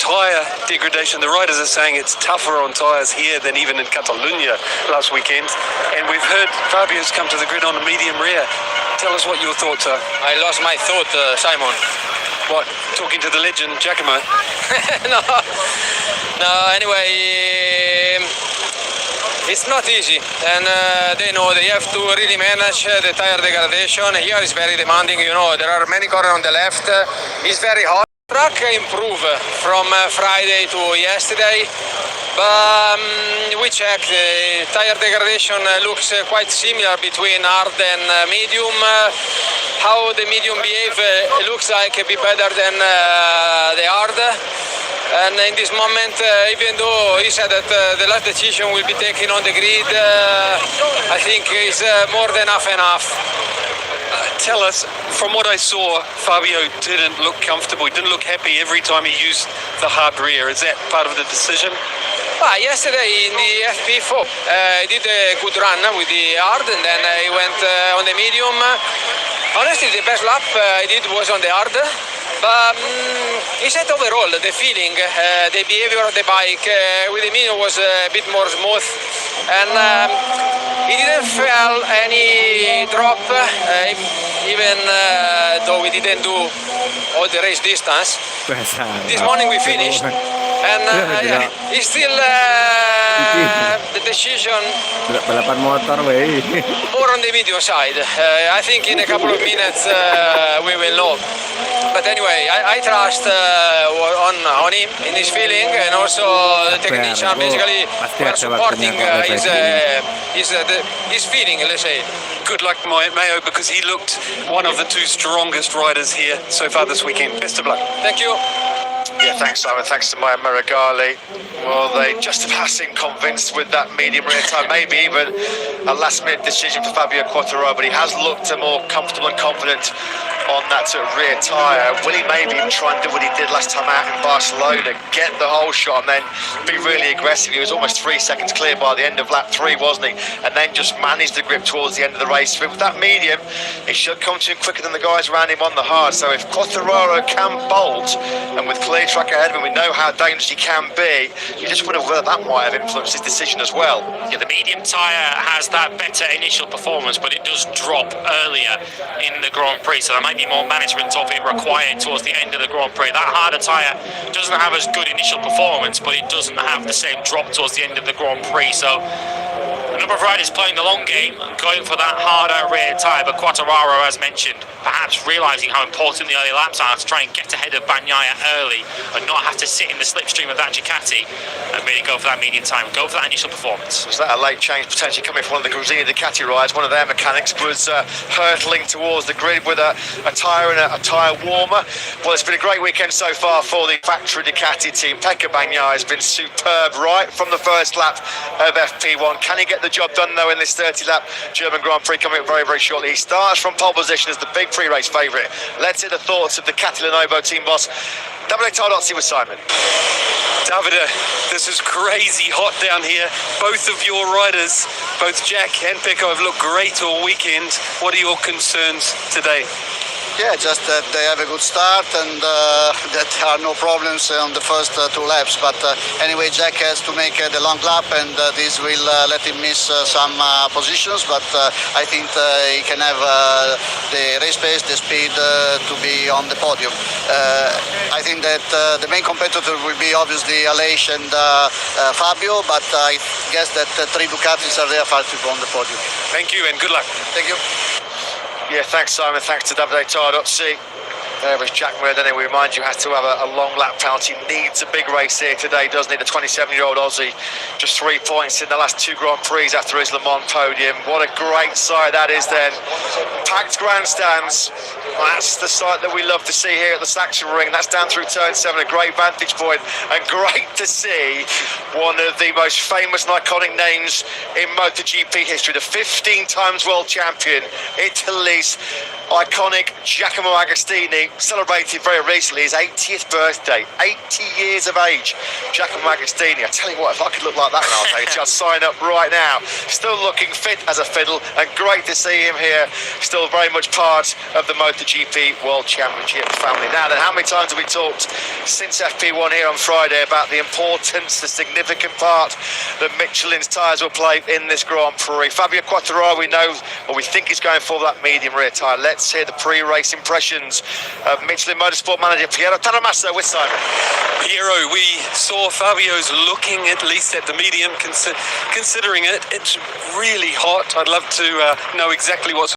tyre degradation. The riders are saying it's tougher on tyres here than even in Catalonia last weekend. And we've heard Fabio's come to the grid on a medium rear. Tell us what your thoughts are. I lost my thought, Simon. What, talking to the legend, Giacomo? No, anyway, it's not easy, and they know they have to really manage the tire degradation. Here is very demanding, you know, there are many corners on the left, it's very hot. Track improved from Friday to yesterday, but we checked, the tire degradation looks quite similar between hard and medium. How the medium behave looks like a bit better than the hard. And in this moment, even though he said that the last decision will be taken on the grid, I think is more than enough. Tell us, from what I saw, Fabio didn't look comfortable. He didn't look happy every time he used the hard rear. Is that part of the decision? Yesterday in the FP4, he did a good run with the hard, and then he went on the medium. Honestly, the best lap he did was on the hard. But he said overall, the feeling, the behavior of the bike with the medium was a bit more smooth, and he didn't feel any drop, even though we didn't do all the race distance. This morning we finished, and it's still the decision more on the medium side. I think in a couple of minutes we will know. But anyway, I trust on him, in his feeling, and also the technician basically we are supporting his feeling, let's say. Good luck, Mayo, because he looked one of the two strongest riders here so far this weekend. Best of luck. Thank you. Yeah, thanks Simon, thanks to Maya Maragali. Well, they just about seemed convinced with that medium rear time, maybe even a last minute decision for Fabio Quartararo, but he has looked more comfortable and confident on that rear tyre. Will he maybe even try and do what he did last time out in Barcelona, get the whole shot and then be really aggressive? He was almost 3 seconds clear by the end of lap 3, wasn't he? And then just manage the grip towards the end of the race. With that medium, it should come to him quicker than the guys around him on the hard. So if Quartararo can bolt, and with clear track ahead of him, we know how dangerous he can be, you just wonder whether that might have influenced his decision as well. Yeah, the medium tyre has that better initial performance, but it does drop earlier in the Grand Prix, so there might be more management of it required towards the end of the Grand Prix. That harder tyre doesn't have as good initial performance, but it doesn't have the same drop towards the end of the Grand Prix, so a number of riders playing the long game and going for that harder rear tyre, but Quartararo, as mentioned, perhaps realising how important the early laps are to try and get ahead of Bagnaia early and not have to sit in the slipstream of that Ducati and really go for that medium time, go for that initial performance. Was that a late change potentially coming from one of the Gresini Ducati rides? One of their mechanics was hurtling towards the grid with a tyre and a tyre warmer. Well, it's been a great weekend so far for the factory Ducati team. Pecco Bagnaia has been superb right from the first lap of FP1. Can he get the job done though in this 30-lap German Grand Prix coming up very, very shortly? He starts from pole position as the big pre-race favourite. Let's hear the thoughts of the Catalanovo team boss, Davide Tardozzi, with Simon. Davide, this is crazy hot down here. Both of your riders, both Jack and Pecco, have looked great all weekend. What are your concerns today? Yeah, just that they have a good start and that there are no problems on the first 2 laps. But anyway, Jack has to make the long lap, and this will let him miss some positions. But I think he can have the race pace, the speed to be on the podium. I think that the main competitor will be obviously Aleix and Fabio, but I guess that 3 Ducatis are there to go on the podium. Thank you and good luck. Thank you. Yeah, thanks Simon, thanks to Davide Tardozzi. There was Jack Murden. We remind you, has to have a long lap penalty. Needs a big race here today, doesn't he? The 27-year-old Aussie, just 3 points in the last 2 Grand Prix after his Le Mans podium. What a great sight that is then. Packed grandstands. That's the sight that we love to see here at the Saxon Ring. That's down through turn 7, a great vantage point, and great to see one of the most famous and iconic names in MotoGP history, the 15 times world champion, Italy's iconic Giacomo Agostini, celebrated very recently his 80th birthday, 80 years of age. Giacomo Agostini, I tell you what, if I could look like that nowadays, I'd sign up right now. Still looking fit as a fiddle, and great to see him here, still very much part of the MotoGP MotoGP World Championship family. Now then, how many times have we talked since FP1 here on Friday about the importance, the significant part that Michelin's tyres will play in this Grand Prix? Fabio Quartararo, we know, or we think he's going for that medium rear tyre. Let's hear the pre-race impressions of Michelin Motorsport manager Piero Taramasso with Simon. Piero, we saw Fabio's looking at least at the medium, considering it. It's really hot. I'd love to know exactly what's